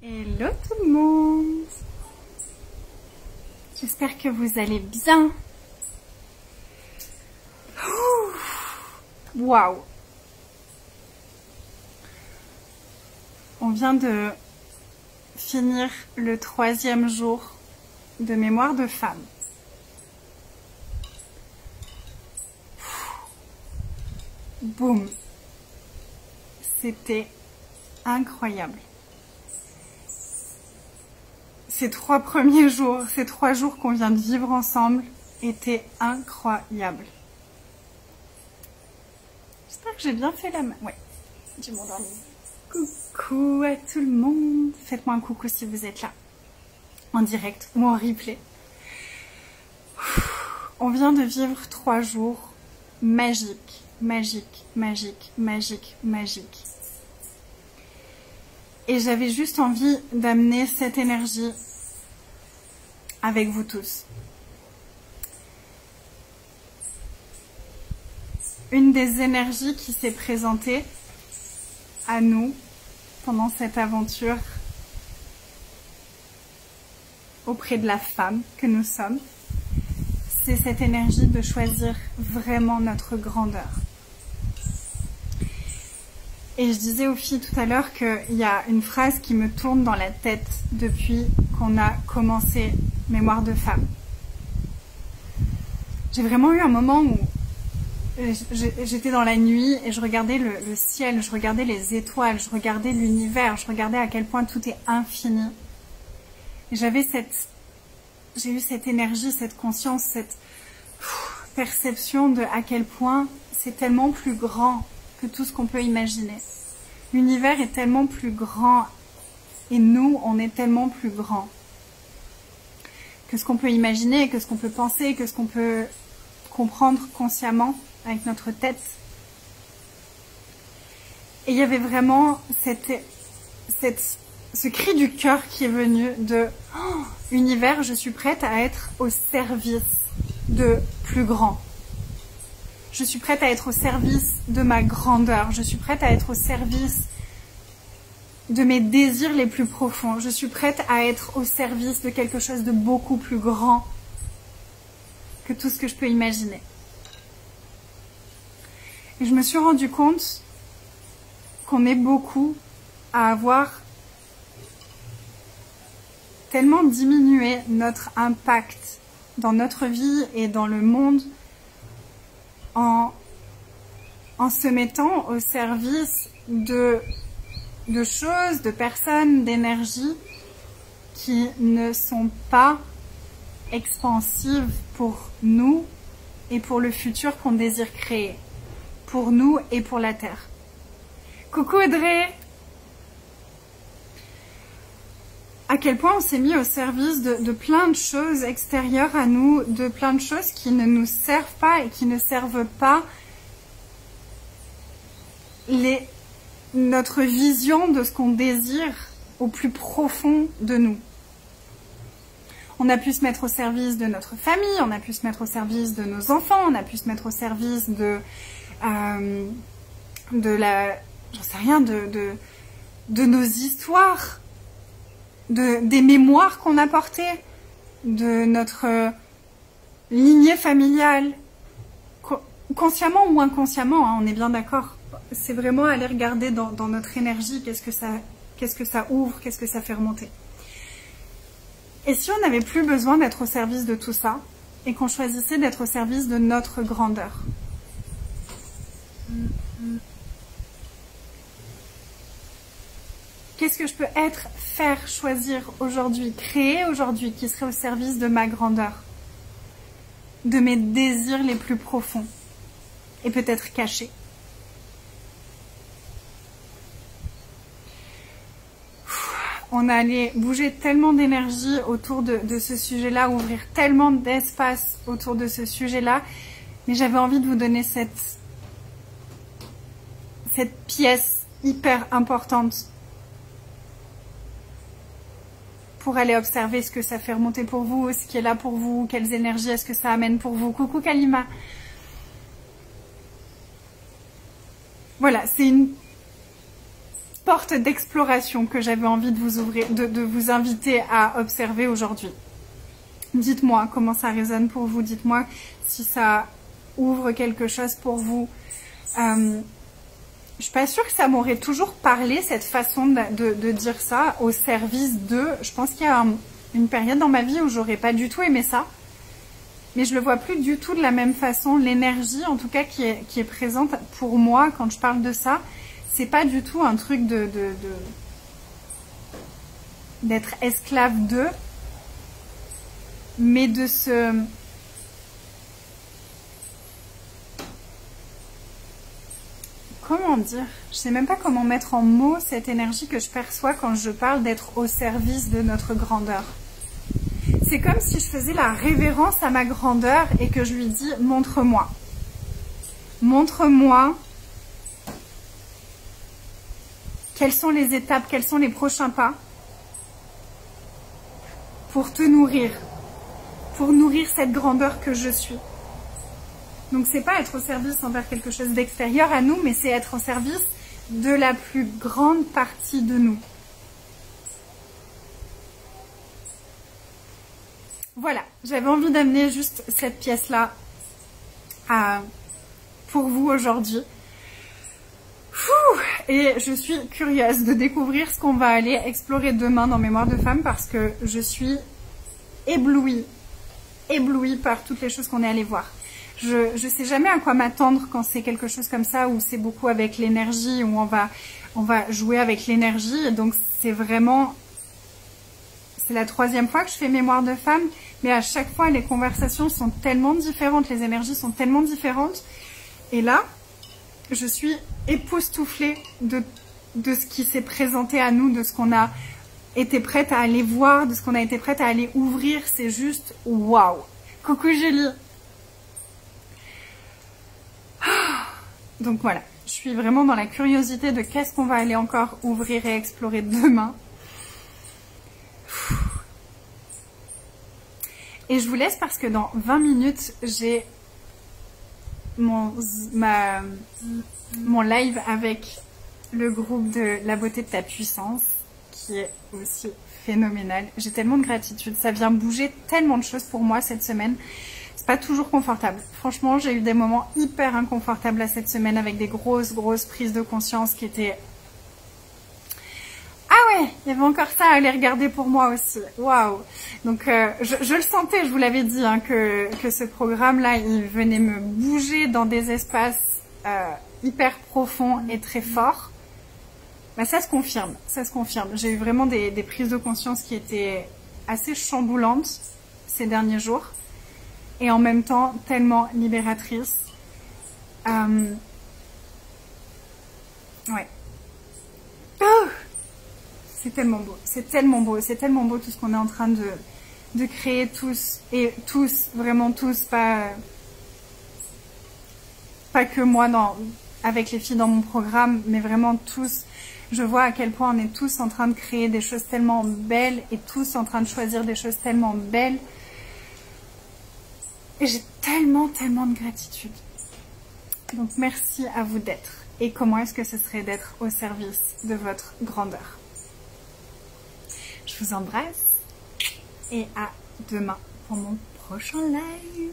Hello tout le monde. J'espère que vous allez bien. Waouh. On vient de finir le 3e jour de mémoire de femme. Boum. C'était incroyable. Ces 3 premiers jours, ces 3 jours qu'on vient de vivre ensemble étaient incroyables. J'espère que j'ai bien fait la main. Ouais, du monde en ligne. Coucou à tout le monde. Faites-moi un coucou si vous êtes là, en direct ou en replay. On vient de vivre 3 jours magiques, magiques, magiques, magiques, magiques. Et j'avais juste envie d'amener cette énergie avec vous tous. Une des énergies qui s'est présentée à nous pendant cette aventure auprès de la femme que nous sommes, c'est cette énergie de choisir vraiment notre grandeur. Et je disais aux filles tout à l'heure qu'il y a une phrase qui me tourne dans la tête depuis qu'on a commencé Mémoire de femme. J'ai vraiment eu un moment où j'étais dans la nuit et je regardais le ciel, je regardais les étoiles, je regardais l'univers, je regardais à quel point tout est infini. Et j'ai eu cette énergie, cette conscience, cette perception de à quel point c'est tellement plus grand que tout ce qu'on peut imaginer. L'univers est tellement plus grand et nous, on est tellement plus grand que ce qu'on peut imaginer, que ce qu'on peut penser, que ce qu'on peut comprendre consciemment avec notre tête. Et il y avait vraiment ce cri du cœur qui est venu de oh, univers, je suis prête à être au service de plus grand. Je suis prête à être au service de ma grandeur. Je suis prête à être au service de mes désirs les plus profonds. Je suis prête à être au service de quelque chose de beaucoup plus grand que tout ce que je peux imaginer. Et je me suis rendu compte qu'on est beaucoup à avoir tellement diminué notre impact dans notre vie et dans le monde en se mettant au service de choses, de personnes, d'énergies qui ne sont pas expansives pour nous et pour le futur qu'on désire créer, pour nous et pour la Terre. Coucou Audrey! À quel point on s'est mis au service de plein de choses extérieures à nous, de plein de choses qui ne nous servent pas et qui ne servent pas notre vision de ce qu'on désire au plus profond de nous. On a pu se mettre au service de notre famille, on a pu se mettre au service de nos enfants, on a pu se mettre au service de nos histoires, des mémoires qu'on a portées, de notre lignée familiale, consciemment ou inconsciemment, hein, on est bien d'accord. C'est vraiment aller regarder dans notre énergie, qu'est-ce que ça ouvre, qu'est-ce que ça fait remonter. Et si on n'avait plus besoin d'être au service de tout ça, et qu'on choisissait d'être au service de notre grandeur? Qu'est-ce que je peux faire, choisir aujourd'hui, créer aujourd'hui, qui serait au service de ma grandeur, de mes désirs les plus profonds, et peut-être cachés? On allait bouger tellement d'énergie autour de ce sujet-là, ouvrir tellement d'espace autour de ce sujet-là, mais j'avais envie de vous donner cette pièce hyper importante pour aller observer ce que ça fait remonter pour vous, ce qui est là pour vous, quelles énergies est-ce que ça amène pour vous. Coucou Kalima. Voilà, c'est porte d'exploration que j'avais envie de vous ouvrir, de vous inviter à observer aujourd'hui. Dites-moi comment ça résonne pour vous, dites-moi si ça ouvre quelque chose pour vous. Je suis pas sûre que ça m'aurait toujours parlé, cette façon de dire ça, au service de... Je pense qu'il y a une période dans ma vie où j'aurais pas du tout aimé ça. Mais je le vois plus du tout de la même façon. L'énergie, en tout cas, qui est présente pour moi quand je parle de ça, c'est pas du tout un truc d'être esclave d'eux, mais de se... Comment dire? Je sais même pas comment mettre en mots cette énergie que je perçois quand je parle d'être au service de notre grandeur. C'est comme si je faisais la révérence à ma grandeur et que je lui dis « montre-moi ». Montre-moi quelles sont les étapes, quels sont les prochains pas pour te nourrir, pour nourrir cette grandeur que je suis. Donc c'est pas être au service envers quelque chose d'extérieur à nous, mais c'est être au service de la plus grande partie de nous. Voilà, j'avais envie d'amener juste cette pièce-là pour vous aujourd'hui. Et je suis curieuse de découvrir ce qu'on va aller explorer demain dans Mémoire de femme parce que je suis éblouie par toutes les choses qu'on est allé voir. Je sais jamais à quoi m'attendre quand c'est quelque chose comme ça où c'est beaucoup avec l'énergie, où on va jouer avec l'énergie. Et donc c'est vraiment... C'est la 3e fois que je fais Mémoire de femme, mais à chaque fois les conversations sont tellement différentes, les énergies sont tellement différentes. Et là, je suis époustouflée de ce qui s'est présenté à nous, de ce qu'on a été prête à aller voir, de ce qu'on a été prête à aller ouvrir. C'est juste waouh! Coucou Julie! Donc voilà, je suis vraiment dans la curiosité de qu'est-ce qu'on va aller encore ouvrir et explorer demain. Et je vous laisse parce que dans 20 minutes, j'ai mon live avec le groupe de La beauté de ta puissance, qui est aussi phénoménal. J'ai tellement de gratitude, ça vient bouger tellement de choses pour moi cette semaine. C'est pas toujours confortable. Franchement, j'ai eu des moments hyper inconfortables là cette semaine avec des grosses prises de conscience qui étaient... Ah ouais, il y avait encore ça à aller regarder pour moi aussi. Waouh! Donc je le sentais, je vous l'avais dit, hein, que ce programme-là, il venait me bouger dans des espaces hyper profonds et très forts. Bah, ça se confirme, ça se confirme. J'ai eu vraiment des prises de conscience qui étaient assez chamboulantes ces derniers jours. Et en même temps, tellement libératrices. Ouais. Oh, c'est tellement beau, c'est tellement beau, c'est tellement beau tout ce qu'on est en train de créer tous, et tous, vraiment tous, pas que moi avec les filles dans mon programme, mais vraiment tous. Je vois à quel point on est tous en train de créer des choses tellement belles et tous en train de choisir des choses tellement belles. Et j'ai tellement de gratitude. Donc merci à vous d'être. Et comment est-ce que ce serait d'être au service de votre grandeur? Je vous embrasse et à demain pour mon prochain live.